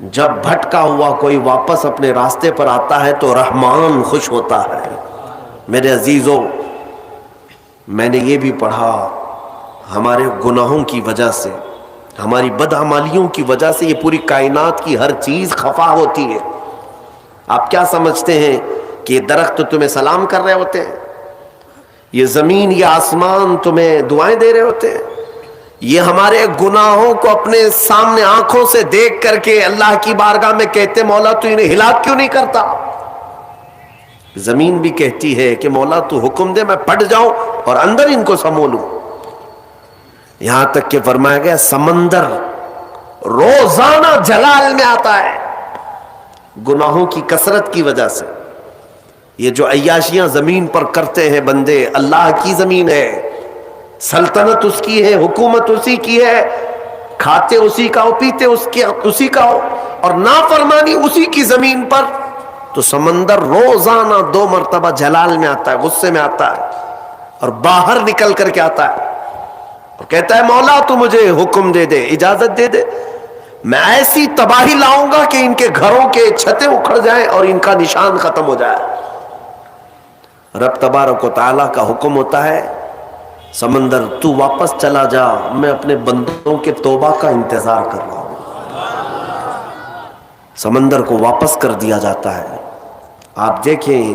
جب بھٹکا ہوا کوئی واپس اپنے راستے پر آتا ہے تو رحمان خوش ہوتا ہے۔ میرے عزیزو، میں نے یہ بھی پڑھا، ہمارے گناہوں کی وجہ سے، ہماری بدعمالیوں کی وجہ سے یہ پوری کائنات کی ہر چیز خفا ہوتی ہے۔ آپ کیا سمجھتے ہیں کہ یہ درخت تمہیں سلام کر رہے ہوتے ہیں؟ یہ زمین یا آسمان تمہیں دعائیں دے رہے ہوتے ہیں؟ یہ ہمارے گناہوں کو اپنے سامنے آنکھوں سے دیکھ کر کے اللہ کی بارگاہ میں کہتے مولا تو انہیں ہلاک کیوں نہیں کرتا؟ زمین بھی کہتی ہے کہ مولا تو حکم دے میں پھٹ جاؤں اور اندر ان کو سمو لوں۔ یہاں تک کہ فرمایا گیا سمندر روزانہ جلال میں آتا ہے گناہوں کی کثرت کی وجہ سے۔ یہ جو عیاشیاں زمین پر کرتے ہیں بندے، اللہ کی زمین ہے، سلطنت اس کی ہے، حکومت اسی کی ہے، کھاتے اسی کا ہو، پیتے اسی کا ہو، اور نافرمانی اسی کی زمین پر، تو سمندر روزانہ 2 مرتبہ جلال میں آتا ہے، غصے میں آتا ہے، اور باہر نکل کر کے آتا ہے اور کہتا ہے مولا تو مجھے حکم دے دے، اجازت دے دے، میں ایسی تباہی لاؤں گا کہ ان کے گھروں کے چھتیں اکھڑ جائیں اور ان کا نشان ختم ہو جائے۔ رب تبارک و تعالیٰ کا حکم ہوتا ہے سمندر تو واپس چلا جا، میں اپنے بندوں کے توبہ کا انتظار کر رہا ہوں۔ سمندر کو واپس کر دیا جاتا ہے۔ آپ دیکھیں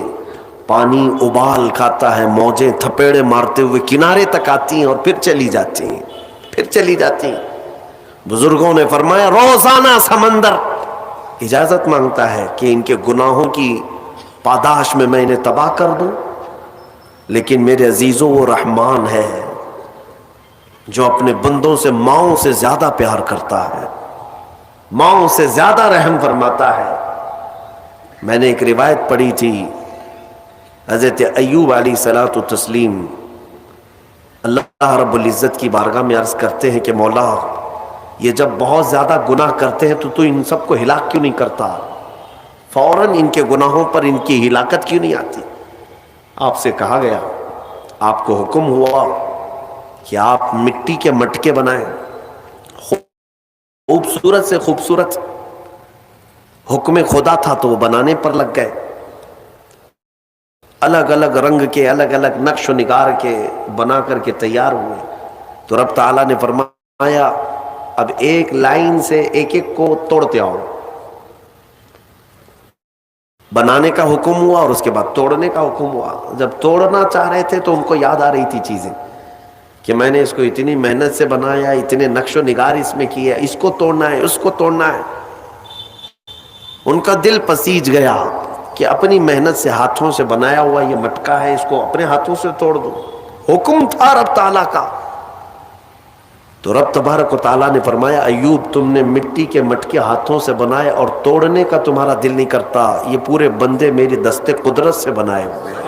پانی ابال کھاتا ہے، موجیں تھپیڑے مارتے ہوئے کنارے تک آتی ہیں اور پھر چلی جاتی ہیں، پھر چلی جاتی ہیں۔ بزرگوں نے فرمایا روزانہ سمندر اجازت مانگتا ہے کہ ان کے گناہوں کی پاداش میں انہیں تباہ کر دوں، لیکن میرے عزیزوں وہ رحمان ہے جو اپنے بندوں سے ماؤں سے زیادہ پیار کرتا ہے، ماؤں سے زیادہ رحم فرماتا ہے۔ میں نے ایک روایت پڑھی تھی، حضرت ایوب علیہ صلاۃ و تسلیم اللہ رب العزت کی بارگاہ میں عرض کرتے ہیں کہ مولا یہ جب بہت زیادہ گناہ کرتے ہیں تو ان سب کو ہلاک کیوں نہیں کرتا؟ فوراً ان کے گناہوں پر ان کی ہلاکت کیوں نہیں آتی؟ آپ سے کہا گیا، آپ کو حکم ہوا کہ آپ مٹی کے مٹکے بنائیں، خوبصورت سے خوبصورت، حکم خدا تھا تو وہ بنانے پر لگ گئے، الگ الگ رنگ کے، الگ الگ نقش و نگار کے بنا کر کے تیار ہوئے۔ تو رب تعالیٰ نے فرمایا اب ایک لائن سے ایک ایک کو توڑتے آؤ۔ بنانے کا حکم ہوا اور اس کے بعد توڑنے کا حکم ہوا۔ جب توڑنا چاہ رہے تھے تو ان کو یاد آ رہی تھی چیزیں کہ میں نے اس کو اتنی محنت سے بنایا، اتنے نقش و نگار اس میں کیا، اس کو توڑنا ہے، اس کو توڑنا ہے۔ ان کا دل پسیج گیا کہ اپنی محنت سے ہاتھوں سے بنایا ہوا یہ مٹکا ہے، اس کو اپنے ہاتھوں سے توڑ دو۔ حکم تھا رب تعالیٰ کا۔ تو رب تبارک و تعالیٰ نے فرمایا ایوب تم نے مٹی کے مٹکے ہاتھوں سے بنائے اور توڑنے کا تمہارا دل نہیں کرتا، یہ پورے بندے میری دست قدرت سے بنائے ہوئے ہیں۔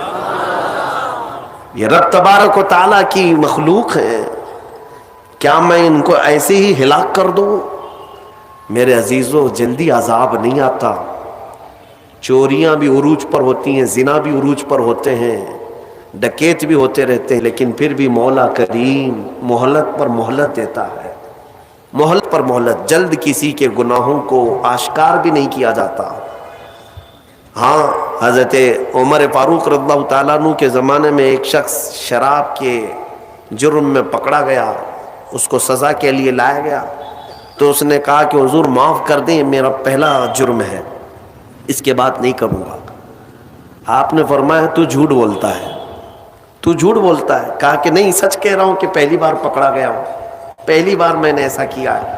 یہ رب تبارک و تعالیٰ کی مخلوق ہے، کیا میں ان کو ایسے ہی ہلاک کر دوں؟ میرے عزیزو جلدی عذاب نہیں آتا، چوریاں بھی عروج پر ہوتی ہیں، زنا بھی عروج پر ہوتے ہیں، ڈکیت بھی ہوتے رہتے ہیں، لیکن پھر بھی مولا کریم مہلت پر مہلت دیتا ہے، مہلت پر مہلت۔ جلد کسی کے گناہوں کو آشکار بھی نہیں کیا جاتا۔ ہاں حضرت عمر فاروق رضی اللہ تعالیٰ عنہ کے زمانے میں ایک شخص شراب کے جرم میں پکڑا گیا، اس کو سزا کے لیے لایا گیا، تو اس نے کہا کہ حضور معاف کر دیں، میرا پہلا جرم ہے، اس کے بعد نہیں کروں گا۔ آپ نے فرمایا تو جھوٹ بولتا ہے، تو جھوٹ بولتا ہے۔ کہا کہ نہیں سچ کہہ رہا ہوں کہ پہلی بار پکڑا گیا ہوں، پہلی بار میں نے ایسا کیا ہے۔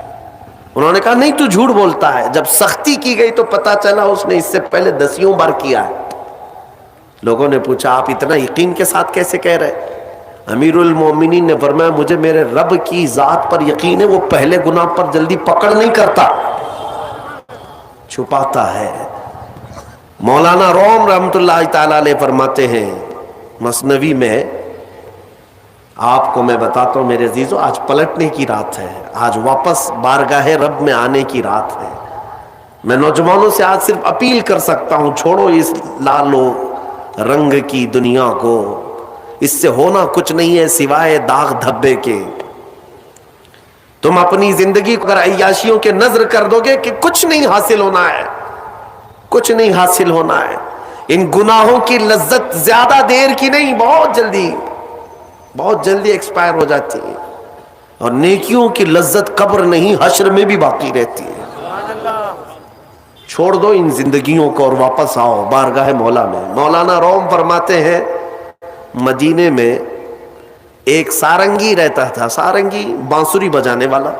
انہوں نے کہا نہیں تو جھوٹ بولتا ہے، جب سختی کی گئی تو پتا چلا اس نے اس سے پہلے 10 بار کیا ہے۔ لوگوں نے پوچھا آپ اتنا یقین کے ساتھ کیسے کہہ رہے؟ امیر المومنین نے فرمایا مجھے میرے رب کی ذات پر یقین ہے، وہ پہلے گناہ پر جلدی پکڑ نہیں کرتا، چھپاتا ہے۔ مولانا روم رحمت اللہ تعالی علیہ فرماتے ہیں مثنوی میں، آپ کو میں بتاتا ہوں میرے عزیزو آج پلٹنے کی رات ہے، آج واپس بارگاہ رب میں آنے کی رات ہے۔ میں نوجوانوں سے آج صرف اپیل کر سکتا ہوں چھوڑو اس لال و رنگ کی دنیا کو، اس سے ہونا کچھ نہیں ہے سوائے داغ دھبے کے۔ تم اپنی زندگی کو اگر عیاشیوں کے نظر کر دو گے کہ کچھ نہیں حاصل ہونا ہے، کچھ نہیں حاصل ہونا ہے. ان گناہوں کی لذت زیادہ دیر کی نہیں، بہت جلدی ایکسپائر ہو جاتی ہے. اور نیکیوں کی لذت قبر نہیں، حشر میں بھی باقی رہتی ہے. چھوڑ دو ان زندگیوں کو اور واپس آؤ بارگاہ مولا میں. مولانا روم فرماتے ہیں مدینے میں ایک سارنگی رہتا تھا، سارنگی بانسری بجانے والا،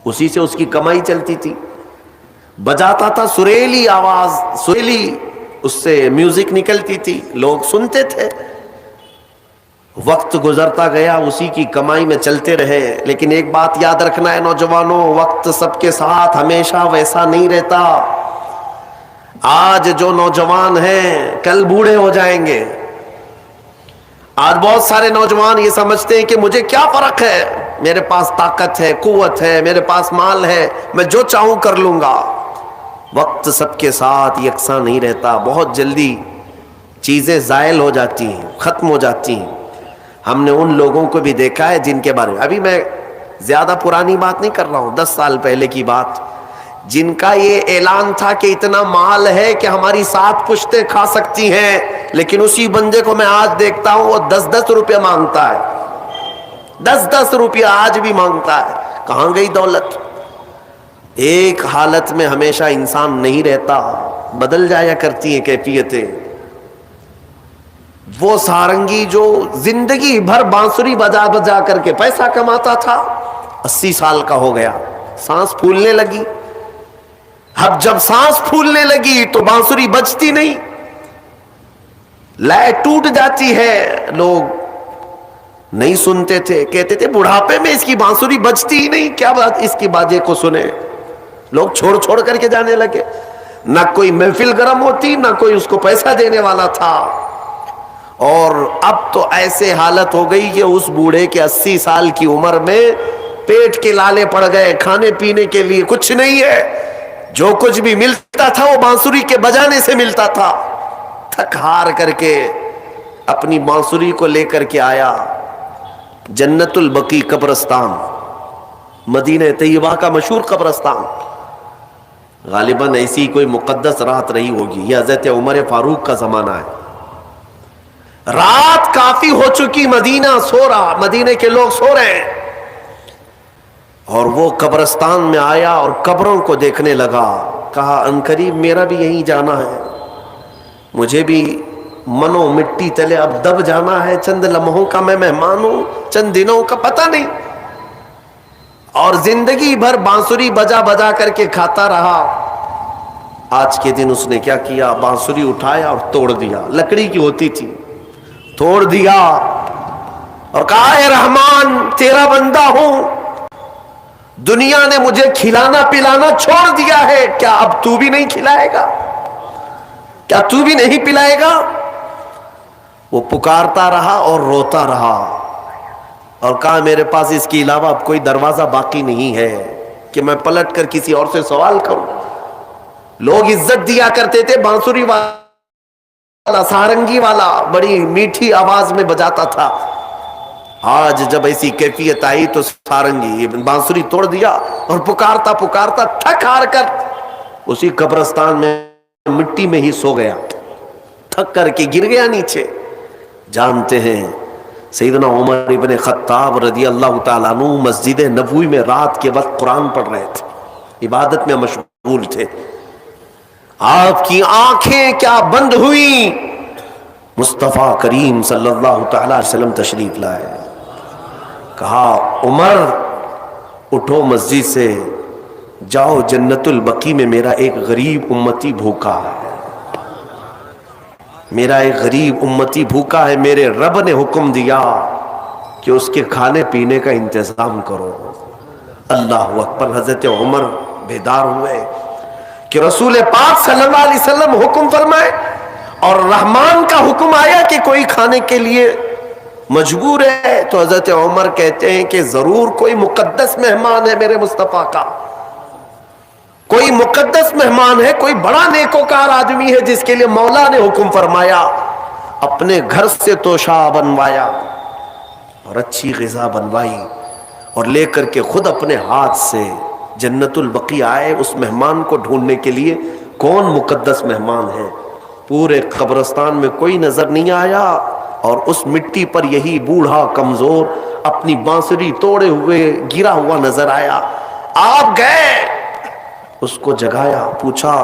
اسی سے اس کی کمائی چلتی تھی. بجاتا تھا سریلی آواز، سریلی اس سے میوزک نکلتی تھی، لوگ سنتے تھے. وقت گزرتا گیا، اسی کی کمائی میں چلتے رہے. لیکن ایک بات یاد رکھنا ہے نوجوانوں، وقت سب کے ساتھ ہمیشہ ویسا نہیں رہتا. آج جو نوجوان ہیں کل بوڑھے ہو جائیں گے. آج بہت سارے نوجوان یہ سمجھتے ہیں کہ مجھے کیا فرق ہے، میرے پاس طاقت ہے، قوت ہے، میرے پاس مال ہے، میں جو چاہوں کر لوں گا. وقت سب کے ساتھ یکساں نہیں رہتا، بہت جلدی چیزیں زائل ہو جاتی ہیں، ختم ہو جاتی ہیں. ہم نے ان لوگوں کو بھی دیکھا ہے جن کے بارے میں، ابھی میں زیادہ پرانی بات نہیں کر رہا ہوں، 10 سال پہلے کی بات، جن کا یہ اعلان تھا کہ اتنا مال ہے کہ ہماری 7 پشتیں کھا سکتی ہیں، لیکن اسی بندے کو میں آج دیکھتا ہوں وہ 10-10 روپے مانگتا ہے، 10-10 روپیہ آج بھی مانگتا ہے. کہاں گئی دولت؟ ایک حالت میں ہمیشہ انسان نہیں رہتا، بدل جایا کرتی ہیں کیفیتیں. وہ سارنگی جو زندگی بھر بانسری بجا بجا کر کے پیسہ کماتا تھا، 80 سال کا ہو گیا، سانس پھولنے لگی. اب جب سانس پھولنے لگی تو بانسری بجتی نہیں، لے ٹوٹ جاتی ہے. لوگ نہیں سنتے تھے، کہتے تھے بڑھاپے میں اس کی بانسری بجتی ہی نہیں، کیا بات اس کی باجے کو سنے. لوگ چھوڑ چھوڑ کر کے جانے لگے، نہ کوئی محفل گرم ہوتی، نہ کوئی اس کو پیسہ دینے والا تھا. اور اب تو ایسے حالت ہو گئی کہ اس بوڑھے کے 80 سال کی عمر میں پیٹ کے لالے پڑ گئے، کھانے پینے کے لیے کچھ نہیں ہے. جو کچھ بھی ملتا تھا وہ بانسری کے بجانے سے ملتا تھا. تھک ہار کر کے اپنی بانسری کو لے کر کے آیا جنت البقیع قبرستان، مدینہ طیبہ کا مشہور قبرستان. غالباً ایسی کوئی مقدس رات رہی ہوگی، یہ حضرت عمر فاروق کا زمانہ ہے. رات کافی ہو چکی، مدینہ سو رہا، مدینے کے لوگ سو رہے ہیں. اور وہ قبرستان میں آیا اور قبروں کو دیکھنے لگا. کہا عنقریب میرا بھی یہیں جانا ہے، مجھے بھی منو مٹی تلے اب دب جانا ہے. چند لمحوں کا میں مہمان ہوں، چند دنوں کا پتہ نہیں. اور زندگی بھر بانسری بجا بجا کر کے کھاتا رہا. آج کے دن اس نے کیا کیا، بانسری اٹھایا اور توڑ دیا. لکڑی کی ہوتی تھی، توڑ دیا اور کہا اے رحمان تیرا بندہ ہوں، دنیا نے مجھے کھلانا پلانا چھوڑ دیا ہے، کیا اب تو بھی نہیں کھلائے گا، کیا تو بھی نہیں پلائے گا. وہ پکارتا رہا اور روتا رہا اور کہا میرے پاس اس کے علاوہ اب کوئی دروازہ باقی نہیں ہے کہ میں پلٹ کر کسی اور سے سوال کروں. لوگ عزت دیا کرتے تھے، بانسری والا، سارنگی والا بڑی میٹھی آواز میں بجاتا تھا. آج جب ایسی کیفیت آئی تو سارنگی بانسری توڑ دیا اور پکارتا پکارتا تھک ہار کر اسی قبرستان میں مٹی میں ہی سو گیا. تھک کر کے گر گیا نیچے. جانتے ہیں سیدنا عمر ابن خطاب رضی اللہ تعالیٰ عنہ مسجد نبوی میں رات کے وقت قرآن پڑھ رہے تھے، عبادت میں مشغول تھے. آپ کی آنکھیں کیا بند ہوئی، مصطفیٰ کریم صلی اللہ تعالیٰ علیہ وسلم تشریف لائے. کہا عمر اٹھو مسجد سے، جاؤ جنت البقیع میں میرا ایک غریب امتی بھوکا ہے، میرا ایک غریب امتی بھوکا ہے. میرے رب نے حکم دیا کہ اس کے کھانے پینے کا انتظام کرو. اللہ اکبر. حضرت عمر بیدار ہوئے کہ رسول پاک صلی اللہ علیہ وسلم حکم فرمائے اور رحمان کا حکم آیا کہ کوئی کھانے کے لیے مجبور ہے. تو حضرت عمر کہتے ہیں کہ ضرور کوئی مقدس مہمان ہے میرے مصطفیٰ کا، کوئی مقدس مہمان ہے، کوئی بڑا نیکوکار آدمی ہے جس کے لیے مولا نے حکم فرمایا، اپنے گھر سے توشہ بنوایا اور اچھی غذا بنوائی اور لے کر کے خود اپنے ہاتھ سے جنت البقیع آئے اس مہمان کو ڈھونڈنے کے لیے. کون مقدس مہمان ہے؟ پورے قبرستان میں کوئی نظر نہیں آیا، اور اس مٹی پر یہی بوڑھا کمزور اپنی بانسری توڑے ہوئے گرا ہوا نظر آیا. آپ گئے، اس کو جگایا، پوچھا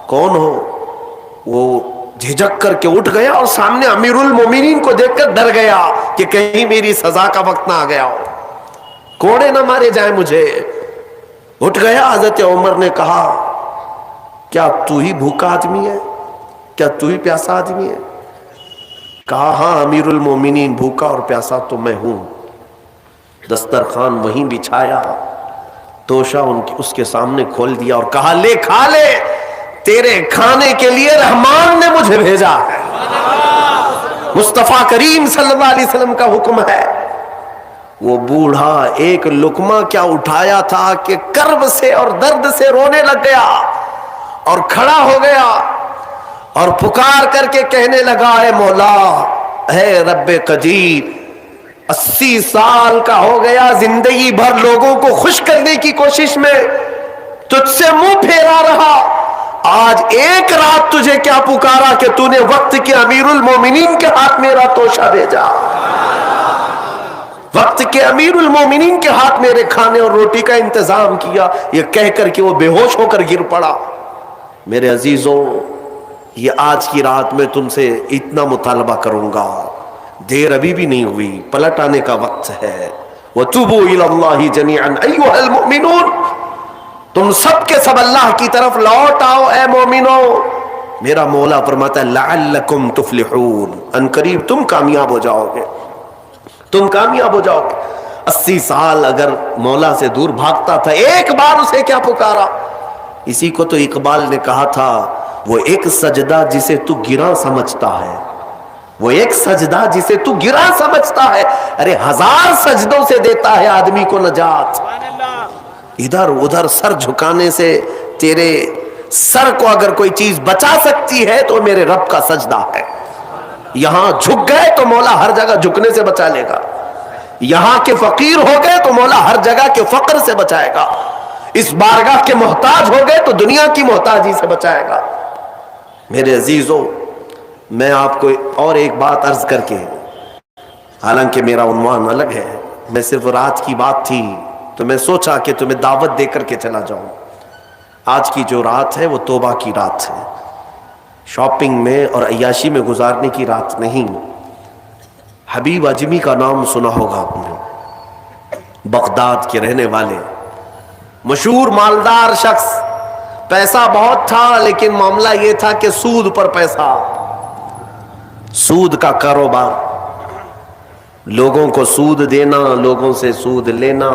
کون ہو؟ وہ جھجک کر کے اٹھ گیا اور سامنے امیر المومنین کو دیکھ کر ڈر گیا کہ کہیں میری سزا کا وقت نہ آ گیا ہو، کوڑے نہ مارے جائیں مجھے. اٹھ گیا. حضرت عمر نے کہا کیا تو ہی بھوکا آدمی ہے؟ کیا تو ہی پیاسا آدمی ہے؟ کہا ہاں امیر المومنین، بھوکا اور پیاسا تو میں ہوں. دسترخوان وہیں بچھایا، توشہ اس کے سامنے کھول دیا اور کہا لے کھا لے، تیرے کھانے کے لیے رحمان نے مجھے بھیجا ہے. مصطفیٰ کریم صلی اللہ علیہ وسلم کا حکم ہے. وہ بوڑھا ایک لقمہ کیا اٹھایا تھا کہ کرب سے اور درد سے رونے لگ گیا اور کھڑا ہو گیا اور پکار کر کے کہنے لگا اے مولا، اے رب قدیر، 80 سال کا ہو گیا، زندگی بھر لوگوں کو خوش کرنے کی کوشش میں تجھ سے منہ پھیرا رہا، آج ایک رات تجھے کیا پکارا کہ تو نے وقت کے امیر المومنین کے ہاتھ میرا توشہ بھیجا، وقت کے امیر المومنین کے ہاتھ میرے کھانے اور روٹی کا انتظام کیا. یہ کہہ کر کے وہ بے ہوش ہو کر گر پڑا. میرے عزیزوں، یہ آج کی رات میں تم سے اتنا مطالبہ کروں گا، دیر ابھی بھی نہیں ہوئی، پلٹ آنے کا وقت ہے. وَتُوبُوا إِلَى اللَّهِ جَمِيعًا أَيُّهَا الْمُؤْمِنُونَ، تم سب کے سب اللہ کی طرف لوٹ آؤ اے مومنو. میرا مولا فرماتا ہے لعلکم تفلحون، ان قریب تم کامیاب ہو جاؤ گے، تم کامیاب ہو جاؤ گے. 80 سال اگر مولا سے دور بھاگتا تھا، ایک بار اسے کیا پکارا. اسی کو تو اقبال نے کہا تھا وہ ایک سجدہ جسے تو گراں سمجھتا ہے، وہ ایک سجدہ جسے تو گراں سمجھتا ہے، ارے 1000 سجدوں سے دیتا ہے آدمی کو نجات. ادھر ادھر سر جھکانے سے تیرے سر کو اگر کوئی چیز بچا سکتی ہے تو میرے رب کا سجدہ ہے. یہاں جھک گئے تو مولا ہر جگہ جھکنے سے بچا لے گا، یہاں کے فقیر ہو گئے تو مولا ہر جگہ کے فقر سے بچائے گا، اس بارگاہ کے محتاج ہو گئے تو دنیا کی محتاجی سے بچائے گا. میرے عزیزوں، میں آپ کو اور ایک بات عرض کر کے، حالانکہ میرا عنوان الگ ہے، میں صرف رات کی بات تھی تو میں سوچا کہ تمہیں دعوت دے کر کے چلا جاؤں. آج کی جو رات ہے وہ توبہ کی رات ہے، شاپنگ میں اور عیاشی میں گزارنے کی رات نہیں. حبیب اجمی کا نام سنا ہوگا آپ نے، بغداد کے رہنے والے مشہور مالدار شخص، پیسہ بہت تھا لیکن معاملہ یہ تھا کہ سود پر پیسہ، سود کا کاروبار، لوگوں کو سود دینا، لوگوں سے سود لینا،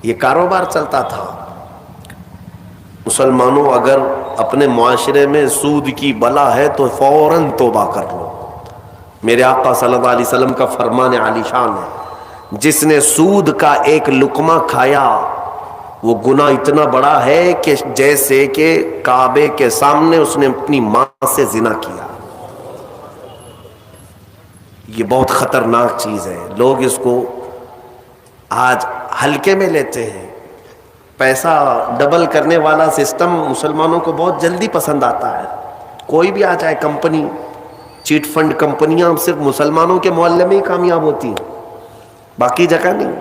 یہ کاروبار چلتا تھا. مسلمانوں، اگر اپنے معاشرے میں سود کی بلا ہے تو فوراً توبہ کر لو. میرے آقا صلی اللہ علیہ وسلم کا فرمان عالی شان ہے، جس نے سود کا ایک لقمہ کھایا وہ گناہ اتنا بڑا ہے کہ جیسے کہ کعبے کے سامنے اس نے اپنی ماں سے زنا کیا. یہ بہت خطرناک چیز ہے. لوگ اس کو آج ہلکے میں لیتے ہیں. پیسہ ڈبل کرنے والا سسٹم مسلمانوں کو بہت جلدی پسند آتا ہے. کوئی بھی آ جائے کمپنی، چیٹ فنڈ کمپنیاں صرف مسلمانوں کے محلے میں ہی کامیاب ہوتی ہیں، باقی جگہ نہیں.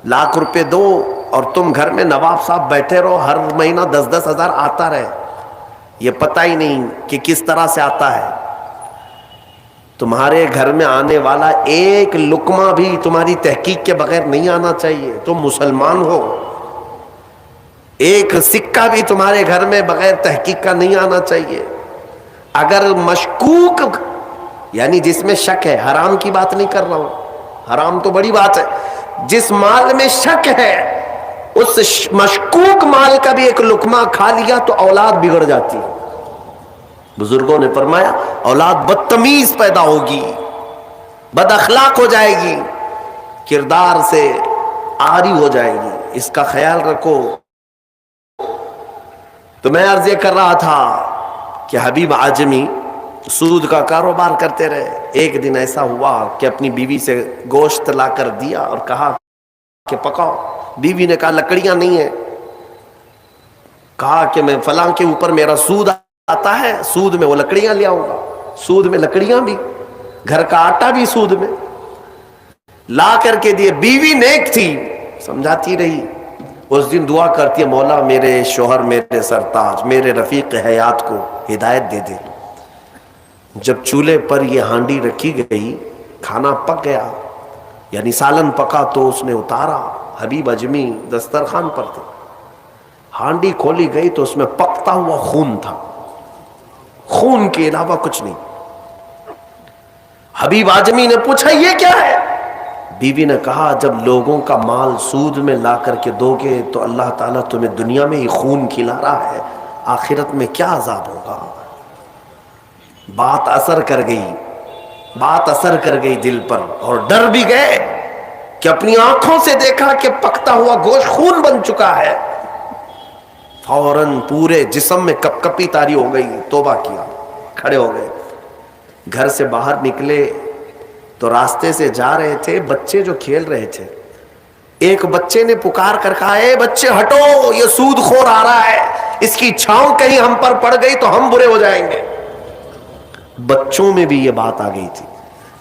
لاکھ روپے دو اور تم گھر میں نواب صاحب بیٹھے رہو، ہر مہینہ 10-10 ہزار آتا رہے، یہ پتہ ہی نہیں کہ کس طرح سے آتا ہے. تمہارے گھر میں آنے والا ایک لقمہ بھی تمہاری تحقیق کے بغیر نہیں آنا چاہیے. تم مسلمان ہو. ایک سکہ بھی تمہارے گھر میں بغیر تحقیق کا نہیں آنا چاہیے. اگر مشکوک، یعنی جس میں شک ہے، حرام کی بات نہیں کر رہا ہوں، حرام تو بڑی بات ہے، جس مال میں شک ہے اس مشکوک مال کا بھی ایک لقمہ کھا لیا تو اولاد بگڑ جاتی ہے. بزرگوں نے فرمایا اولاد بدتمیز پیدا ہوگی، بد اخلاق ہو جائے گی، کردار سے عاری ہو جائے گی. اس کا خیال رکھو. تو میں عرض یہ کر رہا تھا کہ حبیب اعجمی سود کا کاروبار کرتے رہے. ایک دن ایسا ہوا کہ اپنی بیوی سے گوشت لا کر دیا اور کہا کہ پکاؤ. بیوی نے کہا لکڑیاں نہیں ہیں. کہا کہ میں فلاں کے اوپر میرا سود آتا ہے, سود میں وہ لکڑیاں لے آؤں گا. سود میں لکڑیاں بھی, گھر کا آٹا بھی سود میں لا کر کے دیے. بیوی نیک تھی, سمجھاتی رہی. اس دن دعا کرتی ہے, مولا میرے شوہر, میرے سرتاج, میرے رفیق حیات کو ہدایت دے دے. جب چولہے پر یہ ہانڈی رکھی گئی, کھانا پک گیا, یعنی سالن پکا, تو اس نے اتارا. حبیب اجمی دسترخوان پر تھے. ہانڈی کھولی گئی تو اس میں پکتا ہوا خون تھا, خون کے علاوہ کچھ نہیں. حبیب اعظمی نے پوچھا یہ کیا ہے؟ بیوی نے کہا جب لوگوں کا مال سود میں لا کر کے دو گے تو اللہ تعالیٰ تمہیں دنیا میں ہی خون کھلا رہا ہے, آخرت میں کیا عذاب ہوگا. بات اثر کر گئی, بات اثر کر گئی دل پر, اور ڈر بھی گئے کہ اپنی آنکھوں سے دیکھا کہ پکتا ہوا گوشت خون بن چکا ہے. فوراً پورے جسم میں کپ کپی تاری ہو گئی. توبہ کیا, کھڑے ہو گئے. گھر سے باہر نکلے تو راستے سے جا رہے تھے, بچے جو کھیل رہے تھے, ایک بچے نے پکار کر کہا اے بچے ہٹو, یہ سود خور آ رہا ہے, اس کی چھاؤں کہیں ہم پر پڑ گئی تو ہم برے ہو جائیں گے. بچوں میں بھی یہ بات آ گئی تھی.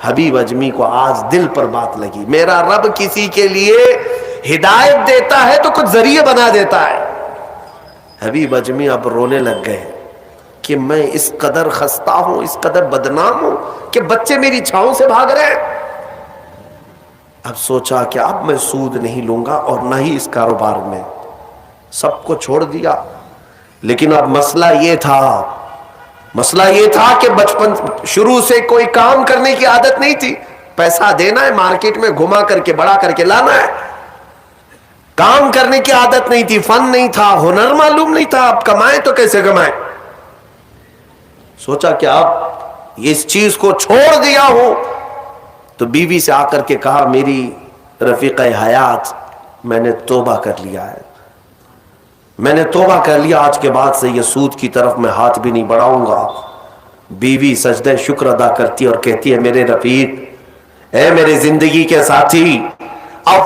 حبیب اجمی کو آج دل پر بات لگی, میرا رب کسی کے لیے ہدایت دیتا ہے تو کچھ ذریعے بنا دیتا ہے. حبیب اجمی اب رونے لگ گئے کہ میں اس قدر خستہ ہوں, اس قدر بدنام ہوں کہ بچے میری چھاؤں سے بھاگ رہے ہیں. اب سوچا کہ اب میں سود نہیں لوں گا اور نہ ہی اس کاروبار میں, سب کو چھوڑ دیا. لیکن اب مسئلہ یہ تھا کہ بچپن شروع سے کوئی کام کرنے کی عادت نہیں تھی. پیسہ دینا ہے, مارکیٹ میں گھما کر کے بڑا کر کے لانا ہے. کام کرنے کی عادت نہیں تھی, فن نہیں تھا, ہنر معلوم نہیں تھا. اب کمائیں تو کیسے کمائیں؟ سوچا کہ اب اس چیز کو چھوڑ دیا ہوں. تو بیوی سے آ کر کے کہا میری رفیق حیات, میں نے توبہ کر لیا ہے, میں نے توبہ کر لیا, آج کے بعد سے یہ سود کی طرف میں ہاتھ بھی نہیں بڑھاؤں گا. بیوی سجدہ شکر ادا کرتی اور کہتی ہے میرے رفیق, اے میرے زندگی کے ساتھی, اب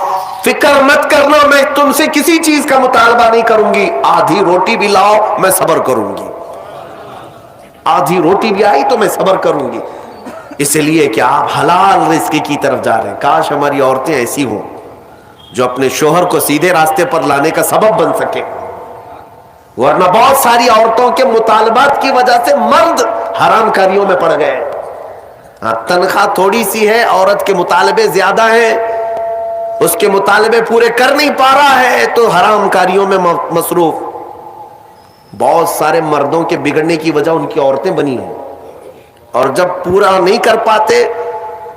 فکر مت کرنا, میں تم سے کسی چیز کا مطالبہ نہیں کروں گی. آدھی روٹی بھی لاؤ میں صبر کروں گی, آدھی روٹی بھی آئی تو میں صبر کروں گی, اس لیے کہ آپ حلال رزق کی طرف جا رہے ہیں. کاش ہماری عورتیں ایسی ہوں جو اپنے شوہر کو سیدھے راستے پر لانے کا سبب بن سکے. ورنہ بہت ساری عورتوں کے مطالبات کی وجہ سے مرد حرام کاریوں میں پڑ گئے. تنخواہ تھوڑی سی ہے, عورت کے مطالبے زیادہ ہیں, اس کے مطالبے پورے کر نہیں پا رہا ہے تو حرام کاریوں میں مصروف. بہت سارے مردوں کے بگڑنے کی وجہ ان کی عورتیں بنی ہیں, اور جب پورا نہیں کر پاتے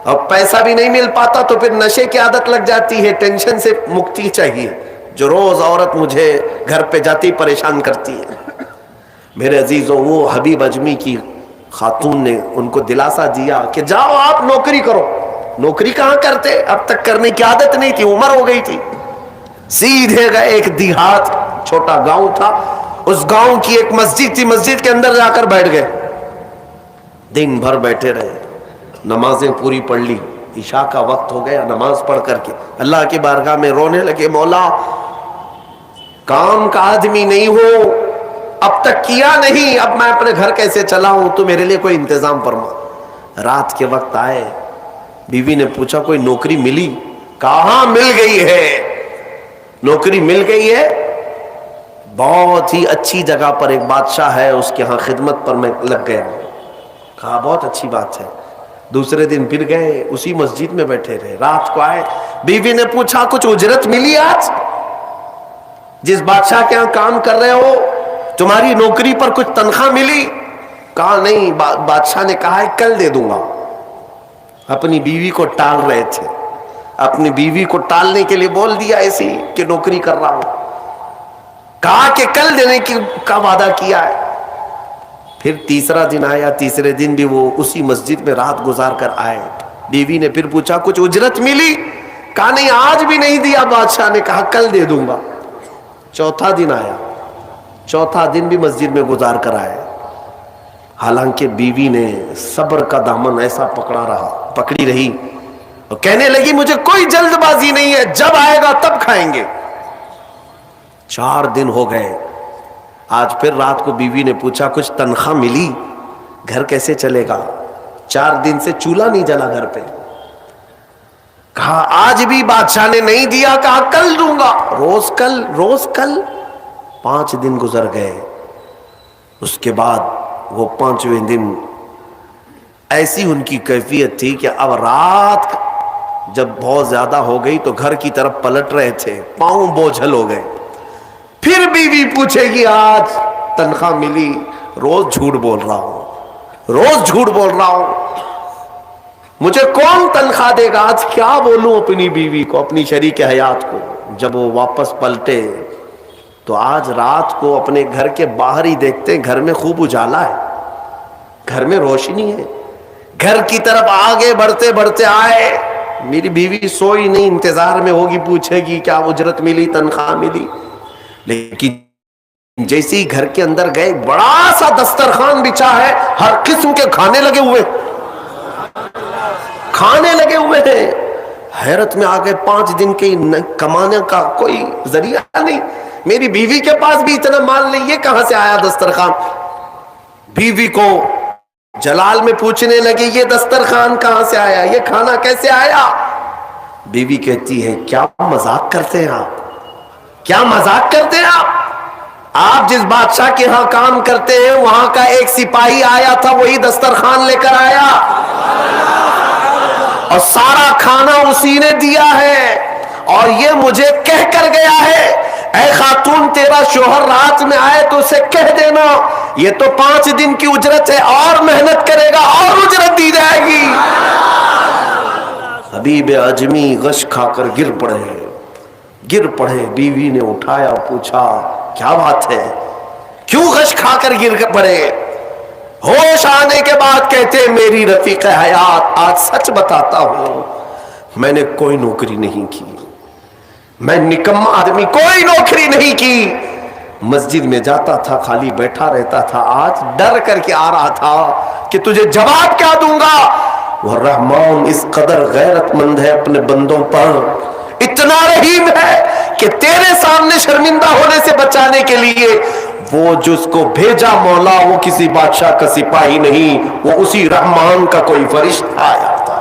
اور پیسہ بھی نہیں مل پاتا تو پھر نشے کی عادت لگ جاتی ہے. ٹینشن سے مکتی چاہیے, جو روز عورت مجھے گھر پہ جاتی پریشان کرتی ہے. میرے عزیزوں, وہ حبیب اجمی کی خاتون نے ان کو دلاسا دیا کہ جاؤ آپ نوکری کرو. نوکری کہاں کرتے, اب تک کرنے کی عادت نہیں تھی, عمر ہو گئی تھی. سیدھے گئے, ایک دیہات چھوٹا گاؤں تھا, اس گاؤں کی ایک مسجد تھی, مسجد کے اندر جا کر بیٹھ گئے. دن بھر بیٹھے رہے, نمازیں پوری پڑھ لی. عشاء کا وقت ہو گیا, نماز پڑھ کر کے اللہ کی بارگاہ میں رونے لگے, مولا کام کا آدمی نہیں ہو, اب تک کیا نہیں, اب میں اپنے گھر کیسے چلاؤں, تو میرے لیے کوئی انتظام فرما. رات کے وقت آئے, بیوی نے پوچھا کوئی نوکری ملی؟ کہاں مل گئی ہے, نوکری مل گئی ہے, بہت ہی اچھی جگہ پر ایک بادشاہ ہے, اس کے ہاں خدمت پر میں لگ گیا. کہا بہت اچھی بات ہے. دوسرے دن پھر گئے, اسی مسجد میں بیٹھے رہے. رات کو آئے, بیوی نے پوچھا کچھ اجرت ملی آج, جس بادشاہ کے ہاں کام کر رہے ہو تمہاری نوکری پر کچھ تنخواہ ملی؟ کہا نہیں, بادشاہ نے کہا ہے کل دے دوں گا. اپنی بیوی کو ٹال رہے تھے, اپنی بیوی کو ٹالنے کے لیے بول دیا ایسی کہ نوکری کر رہا ہوں. کہا کہ کل دینے کا وعدہ کیا ہے. پھر تیسرا دن آیا, تیسرے دن بھی وہ اسی مسجد میں رات گزار کر آئے. بیوی نے پھر پوچھا کچھ اجرت ملی؟ کہا نہیں آج بھی نہیں دیا. بادشاہ نے کہا کل دے دوں گا. چوتھا دن آیا, چوتھا دن بھی مسجد میں گزار کر آئے. حالانکہ بیوی نے صبر کا دامن ایسا پکڑی رہی, اور کہنے لگی مجھے کوئی جلد بازی نہیں ہے، جب آئے گا تب کھائیں گے۔ 4 دن ہو گئے، آج پھر رات کو بیوی نے پوچھا کچھ تنخواہ ملی؟ گھر کیسے چلے گا؟ 4 دن سے چولہا نہیں جلا گھر پہ۔ کہا آج بھی بادشاہ نے نہیں دیا، کہا کل دوں گا، روز کل روز کل۔ 5 دن گزر گئے، اس کے بعد وہ 5ویں دن ایسی ان کی کیفیت تھی کہ اب رات جب بہت زیادہ ہو گئی تو گھر کی طرف پلٹ رہے تھے، پاؤں بوجھل ہو گئے۔ پھر بیوی پوچھے گی آج تنخواہ ملی؟ روز جھوٹ بول رہا ہوں، روز جھوٹ بول رہا ہوں، مجھے کون تنخواہ دے گا؟ آج کیا بولوں اپنی بیوی کو، اپنی شریک حیات کو؟ جب وہ واپس پلٹے تو آج رات کو اپنے گھر کے باہر ہی دیکھتے ہیں گھر میں خوب اجالا ہے، گھر میں روشنی ہے۔ گھر کی طرف آگے بڑھتے بڑھتے آئے، میری بیوی سوئی نہیں، انتظار میں ہوگی، پوچھے گی کیا اجرت ملی، تنخواہ ملی؟ لیکن جیسے ہی گھر کے اندر گئے، بڑا سا دسترخوان بچھا ہے، ہر قسم کے کھانے لگے ہوئے، کھانے لگے ہوئے ہیں۔ حیرت میں آ گئے، 5 دن کے کمانے کا کوئی ذریعہ نہیں، میری بیوی کے پاس بھی اتنا مال نہیں، یہ کہاں سے آیا دسترخوان؟ بیوی کو جلال میں پوچھنے لگے یہ دسترخوان کہاں سے آیا، یہ کھانا کیسے آیا؟ بیوی کہتی ہے کیا مذاق کرتے ہیں آپ، کیا مذاق کرتے ہیں آپ جس بادشاہ کے ہاں کام کرتے ہیں وہاں کا ایک سپاہی آیا تھا، وہی دسترخوان لے کر آیا اور سارا کھانا اسی نے دیا ہے، اور یہ مجھے کہہ کر گیا ہے اے خاتون تیرا شوہر رات میں آئے تو اسے کہہ دینا یہ تو 5 دن کی اجرت ہے، اور محنت کرے گا اور اجرت دی جائے گی۔ حبیب اعجمی غش کھا کر گر پڑے۔ بیوی نے اٹھایا، پوچھا کیا بات ہے، کیوں غش کھا کر گر پڑے؟ ہوش آنے کے بعد کہتے میری رفیق حیات آج سچ بتاتا ہوں، میں نے کوئی نوکری نہیں کی، میں نکما آدمی، کوئی نوکری نہیں کی، مسجد میں جاتا تھا خالی بیٹھا رہتا تھا، آج ڈر کر کے آ رہا تھا کہ تجھے جواب کیا دوں گا۔ وہ رحمان اس قدر غیرت مند ہے اپنے بندوں پر، اتنا رحیم ہے کہ تیرے سامنے شرمندہ ہونے سے بچانے کے لیے وہ جس کو بھیجا مولا وہ کسی بادشاہ کا سپاہی نہیں، وہ اسی رحمان کا کوئی فرشتہ آیا تھا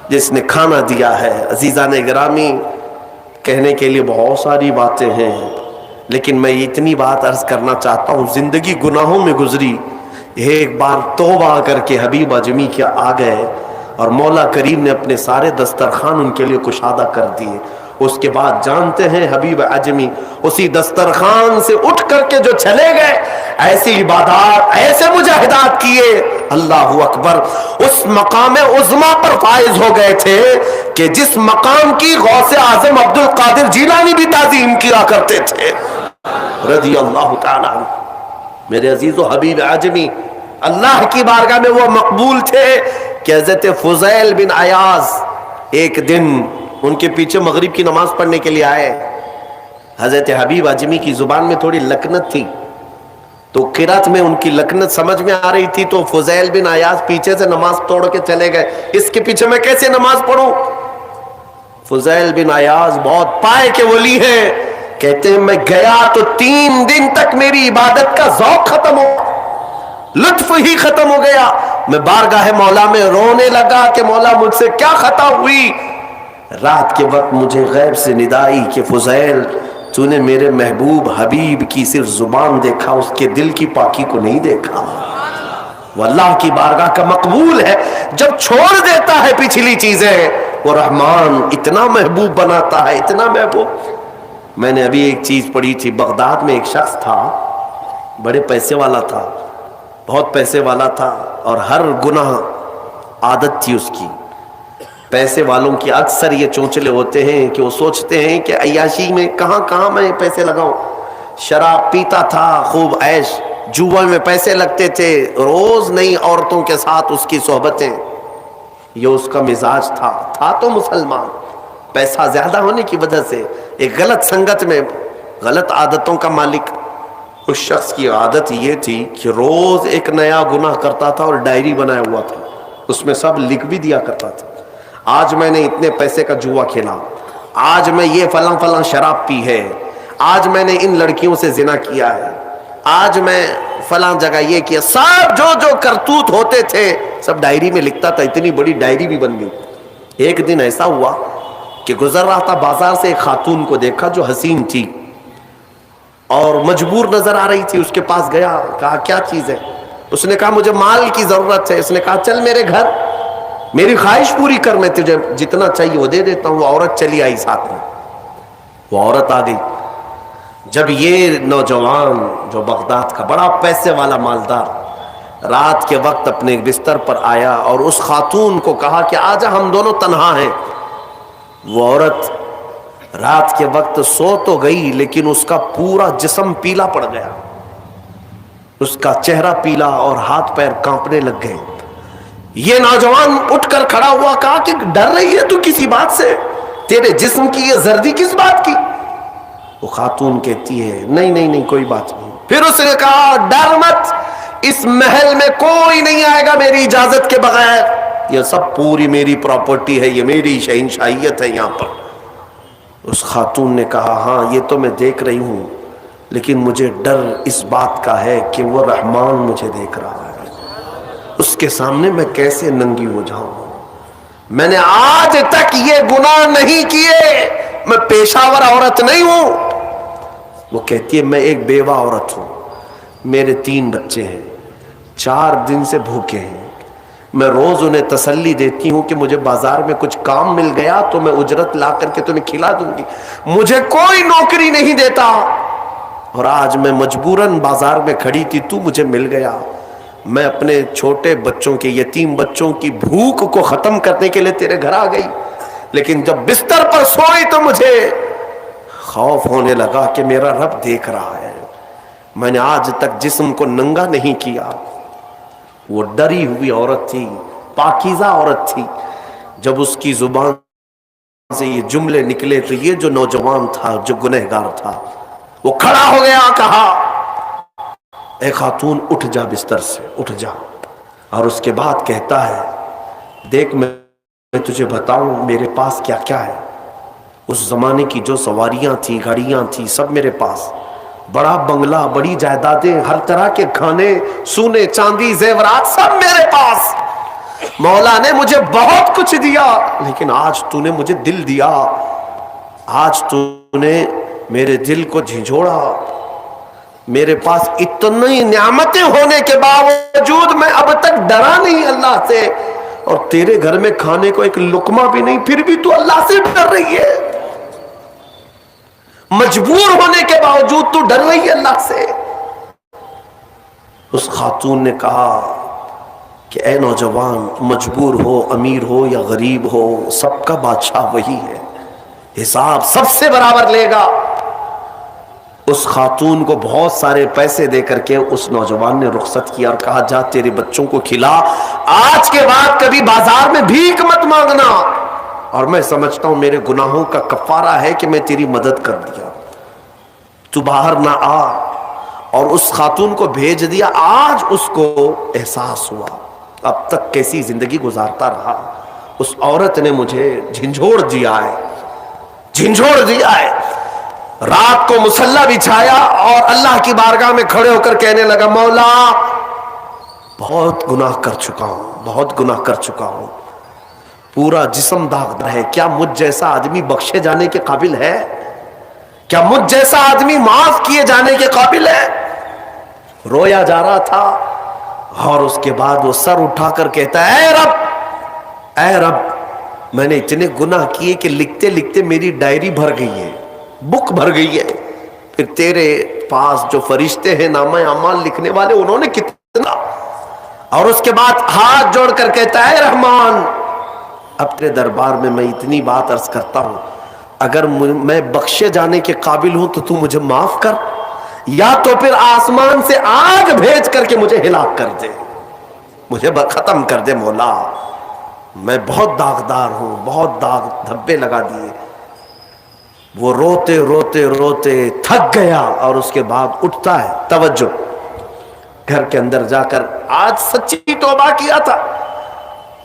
جس نے کھانا دیا ہے۔ عزیزان گرامی، کہنے کے لیے بہت ساری باتیں ہیں، لیکن میں اتنی بات عرض کرنا چاہتا ہوں، زندگی گناہوں میں گزری، ایک بار توبہ کر کے حبیب اعجمی کے آ گئے اور مولا کریم نے اپنے سارے دسترخوان ان کے لیے کشادہ کر دیے۔ اس کے بعد جانتے ہیں حبیب اعجمی اسی دسترخوان سے اٹھ کر کے جو چلے گئے، ایسی عبادات، ایسے مجاہدات کیے، اللہ اکبر، اس مقام عظما پر فائز ہو گئے تھے کہ جس مقام کی غوث اعظم عبد القادر جیلانی بھی تعظیم کیا کرتے تھے رضی اللہ تعالی عنہ۔ میرے عزیز و حبیب اعجمی اللہ کی بارگاہ میں وہ مقبول تھے کہ حضرت فضیل بن عیاض ایک دن ان کے پیچھے مغرب کی نماز پڑھنے کے لیے آئے۔ حضرت حبیب اعجمی کی زبان میں تھوڑی لکنت تھی، تو قرات میں ان کی لکنت سمجھ میں آ رہی تھی، تو فضیل بن عیاض پیچھے سے نماز توڑ کے چلے گئے، اس کے پیچھے میں کیسے نماز پڑھوں؟ فضیل بن عیاض بہت پائے کے ولی ہیں، کہتے ہیں میں گیا تو 3 دن تک میری عبادت کا ذوق ختم ہو، لطف ہی ختم ہو گیا، میں بارگاہ مولا میں رونے لگا کہ مولا مجھ سے کیا خطا ہوئی۔ رات کے وقت مجھے غیب سے ندائی کہ فضیل تو نے میرے محبوب حبیب کی صرف زبان دیکھا، اس کے دل کی پاکی کو نہیں دیکھا۔ وہ اللہ کی بارگاہ کا مقبول ہے، جب چھوڑ دیتا ہے پچھلی چیزیں وہ رحمان اتنا محبوب بناتا ہے، اتنا محبوب۔ میں نے ابھی ایک چیز پڑھی تھی، بغداد میں ایک شخص تھا، بڑے پیسے والا تھا، بہت پیسے والا تھا، اور ہر گناہ عادت تھی اس کی۔ پیسے والوں کی اکثر یہ چونچلے ہوتے ہیں کہ وہ سوچتے ہیں کہ عیاشی میں کہاں میں پیسے لگاؤں۔ شراب پیتا تھا، خوب عیش، جوا میں پیسے لگتے تھے، روز نئی عورتوں کے ساتھ اس کی صحبتیں، یہ اس کا مزاج تھا تو مسلمان، پیسہ زیادہ ہونے کی وجہ سے ایک غلط سنگت میں غلط عادتوں کا مالک۔ اس شخص کی عادت یہ تھی کہ روز ایک نیا گناہ کرتا تھا اور ڈائری بنایا ہوا تھا، اس میں سب لکھ بھی دیا کرتا تھا۔ آج میں نے اتنے پیسے کا جوا کھیلا, آج میں یہ فلاں فلاں شراب پی ہے, آج میں نے ان لڑکیوں سے زنا کیا ہے, آج میں فلاں جگہ یہ کیا. سب جو جو کرتوت ہوتے تھے سب ڈائری میں لکھتا تھا. اتنی بڑی ڈائری بھی بن گئی. ایک دن ایسا ہوا کہ گزر رہا تھا بازار سے, ایک خاتون کو دیکھا جو حسین تھی اور مجبور نظر آ رہی تھی. اس کے پاس گیا, کہا کیا چیز ہے؟ اس نے کہا مجھے مال کی ضرورت ہے. اس نے کہا چل میرے گھر, میری خواہش پوری کر, میں تجھے جتنا چاہیے وہ دے دیتا ہوں. وہ عورت چلی آئی ساتھ میں. وہ عورت آ گئی. جب یہ نوجوان جو بغداد کا بڑا پیسے والا مالدار رات کے وقت اپنے بستر پر آیا اور اس خاتون کو کہا کہ آجا ہم دونوں تنہا ہیں, وہ عورت رات کے وقت سو تو گئی لیکن اس کا پورا جسم پیلا پڑ گیا, اس کا چہرہ پیلا اور ہاتھ پیر کانپنے لگ گئے. یہ نوجوان اٹھ کر کھڑا ہوا, کہا کہ ڈر رہی ہے تو کسی بات سے؟ تیرے جسم کی یہ زردی کس بات کی؟ وہ خاتون کہتی ہے نہیں نہیں نہیں کوئی بات نہیں. پھر اس نے کہا ڈر مت, اس محل میں کوئی نہیں آئے گا میری اجازت کے بغیر, یہ سب پوری میری پراپرٹی ہے, یہ میری شہنشاہیت ہے یہاں پر. اس خاتون نے کہا ہاں یہ تو میں دیکھ رہی ہوں, لیکن مجھے ڈر اس بات کا ہے کہ وہ رحمان مجھے دیکھ رہا ہے, اس کے سامنے میں کیسے ننگی ہو جاؤں. میں نے آج تک یہ گناہ نہیں کیے, میں پیشہ ور عورت نہیں ہوں. وہ کہتی ہے میں ایک بیوہ عورت ہوں, میرے 3 بچے ہیں, 4 دن سے بھوکے ہیں. میں روز انہیں تسلی دیتی ہوں کہ مجھے بازار میں کچھ کام مل گیا تو میں اجرت لا کر کے تمہیں کھلا دوں گی. مجھے کوئی نوکری نہیں دیتا, اور آج میں مجبوراً بازار میں کھڑی تھی, تو مجھے مل گیا. میں اپنے چھوٹے بچوں کے, یتیم بچوں کی بھوک کو ختم کرنے کے لیے تیرے گھر آ گئی, لیکن جب بستر پر سوئی تو مجھے خوف ہونے لگا کہ میرا رب دیکھ رہا ہے. میں نے آج تک جسم کو ننگا نہیں کیا. وہ ڈری ہوئی عورت تھی, پاکیزہ عورت تھی. جب اس کی زبان سے یہ جملے نکلے تو یہ جو نوجوان تھا جو گنہگار تھا وہ کھڑا ہو گیا, کہا اے خاتون اٹھ جا بستر سے, اٹھ جا. اور اس کے بعد کہتا ہے دیکھ میں تجھے بتاؤں میرے پاس کیا کیا ہے. اس زمانے کی جو سواریاں تھیں, گاڑیاں تھیں, سب میرے پاس. بڑا بنگلہ, بڑی جائیدادیں, ہر طرح کے کھانے, سونے چاندی, زیورات, سب میرے پاس. مولا نے مجھے بہت کچھ دیا, لیکن آج تو نے مجھے دل دیا, آج تو نے میرے دل کو جھنجھوڑا. میرے پاس اتنی نعمتیں ہونے کے باوجود میں اب تک ڈرا نہیں اللہ سے, اور تیرے گھر میں کھانے کو ایک لقمہ بھی نہیں, پھر بھی تو اللہ سے ڈر رہی ہے. مجبور ہونے کے باوجود تو ڈر رہی ہے اللہ سے. اس خاتون نے کہا کہ اے نوجوان, مجبور ہو, امیر ہو یا غریب ہو, سب کا بادشاہ وہی ہے, حساب سب سے برابر لے گا. اس خاتون کو بہت سارے پیسے دے کر کے اس نوجوان نے رخصت کیا اور کہا جا تیرے بچوں کو کھلا, آج کے بعد کبھی بازار میں بھیک مت مانگنا. اور میں سمجھتا ہوں میرے گناہوں کا کفارہ ہے کہ میں تیری مدد کر دیا, تو باہر نہ آ. اور اس خاتون کو بھیج دیا. آج اس کو احساس ہوا اب تک کیسی زندگی گزارتا رہا, اس عورت نے مجھے جھنجھوڑ دیا ہے, جھنجھوڑ دیا ہے. رات کو مصلی بچھایا اور اللہ کی بارگاہ میں کھڑے ہو کر کہنے لگا مولا بہت گناہ کر چکا ہوں, بہت گناہ کر چکا ہوں, پورا جسم داغدار ہے. کیا مجھ جیسا آدمی بخشے جانے کے قابل ہے؟ کیا مجھ جیسا آدمی معاف کیے جانے کے قابل ہے؟ رویا جا رہا تھا اور اس کے بعد وہ سر اٹھا کر کہتا ہے اے رب, اے رب, میں نے اتنے گناہ کیے کہ لکھتے لکھتے میری ڈائری بھر گئی ہے, بک بھر گئی ہے. پھر تیرے پاس جو فرشتے ہیں نامہ اعمال لکھنے والے, انہوں نے کتنا. اور اس کے بعد ہاتھ جوڑ کر کہتا ہے رحمان, اپنے دربار میں میں اتنی بات عرض کرتا ہوں, اگر میں بخشے جانے کے قابل ہوں تو مجھے معاف کر, یا تو پھر آسمان سے آگ بھیج کر کے مجھے ہلاک کر دے, مجھے ختم کر دے مولا, میں بہت داغدار ہوں, بہت داغ دھبے لگا دیے. وہ روتے روتے روتے تھک گیا اور اس کے بعد اٹھتا ہے. توجہ, گھر کے اندر جا کر آج سچی توبہ کیا تھا,